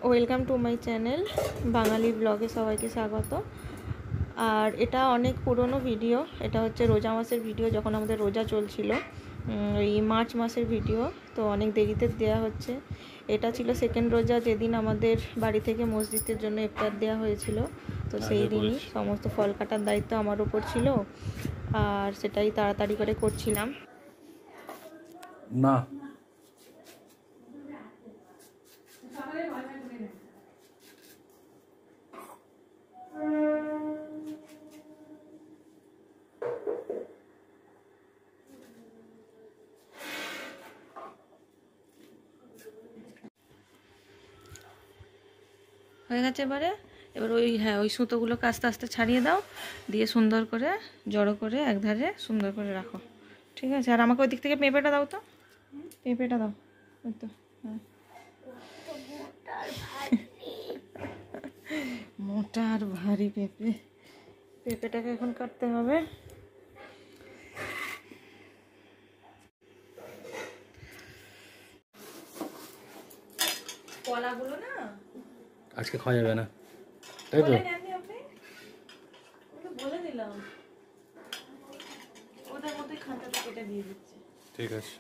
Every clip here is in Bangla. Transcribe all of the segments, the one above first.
ওয়েলকাম টু মাই চ্যানেল বাঙালি ব্লগে সবাইকে স্বাগত। আর এটা অনেক পুরনো ভিডিও, এটা হচ্ছে রোজা মাসের ভিডিও, যখন আমাদের রোজা চলছিল, এই মার্চ মাসের ভিডিও। তো অনেক দেরিতে দেওয়া হচ্ছে। এটা ছিল সেকেন্ড রোজা, যেদিন আমাদের বাড়ি থেকে মসজিদের জন্য ইফতার দেওয়া হয়েছিল। তো সেই দিনই সমস্ত ফল কাটার দায়িত্ব আমার উপর ছিল, আর সেটাই তাড়াতাড়ি করে করছিলাম। না হয়ে গেছে। এবার ওই সুতোগুলোকে আস্তে আস্তে ছাড়িয়ে দাও, দিয়ে সুন্দর করে জড়ো করে একধারে সুন্দর করে রাখো। ঠিক আছে? আর আমাকে ওই দিক থেকে পেঁপেটা দাও তো, পেঁপেটা দাও। ওই তো, হ্যাঁ। মোটা আর ভারী পেঁপেটাকে এখন কাটতে হবে। কলাগুলো না আজকে খাওয়া যাবে না, তাই তো? বলে দিলাম, ওদের মধ্যে খাঁচাটা কেটে দিয়ে দিচ্ছে। ঠিক আছে।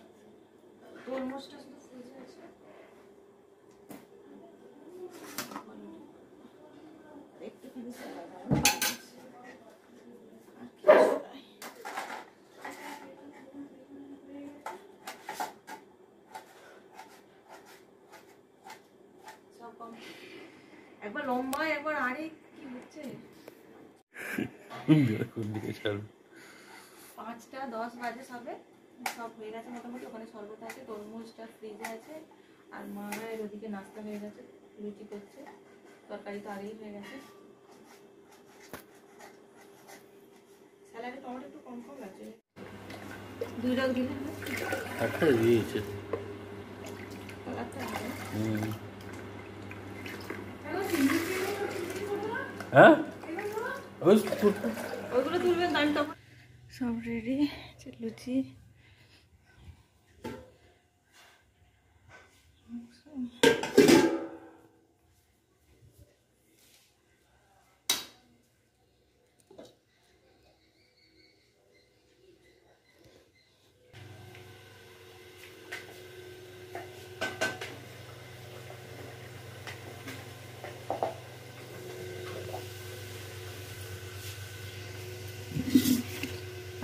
তরমুজটা শুধু ফ্রিজে আছে। একটুখানি একবার লম্বা একবার আরে কি হচ্ছে। 5:10 বাজে সবে, সব হয়ে গেছে মোটামুটি। ওখানে শরবত আছে, তরমুজটা ফ্রিজে আছে, আর মায়ের ওদিকে নাস্তা হয়ে গেছে, রুটি করছে, তরকারি তো আগেই হয়ে গেছে। স্যালাডে টমেটো একটু কম কম আছে, 2 রক দিলে একটা দিয়েছে। হ্যাঁ, ওইগুলো তুলবেন, আমি তখন সব রেডি। লুচি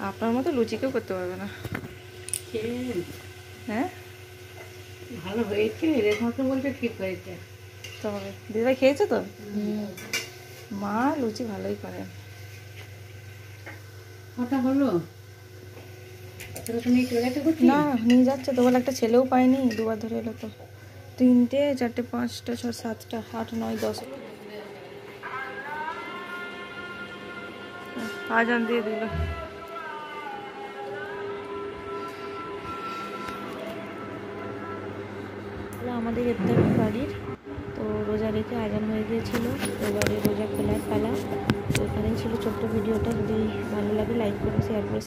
আপনার মতো লুচি কেউ করতে পারবে না। হ্যাঁ, ভালো হয়েছে, রেখে বলতে ঠিক হয়েছে। তবে দিদিভাই খেয়েছো তো? মা লুচি ভালোই করেন। কটা হলো? না, নিয়ে যাচ্ছে তো, বলে একটা ছেলেও পায়নি, 2 বার ধরে এলো তো। 3টে 4টে 5টা 6 7টা 8 9 10 আজান দিয়ে দিল। আমাদের ইফতারি বাড়ির তো রোজা রেখে আজান হয়ে গিয়েছিল, এবারে রোজা খোলার পালা। তো এখানেই ছিল ছোট্ট ভিডিওটা। যদি ভালো লাগে লাইক করুন, শেয়ার করুন।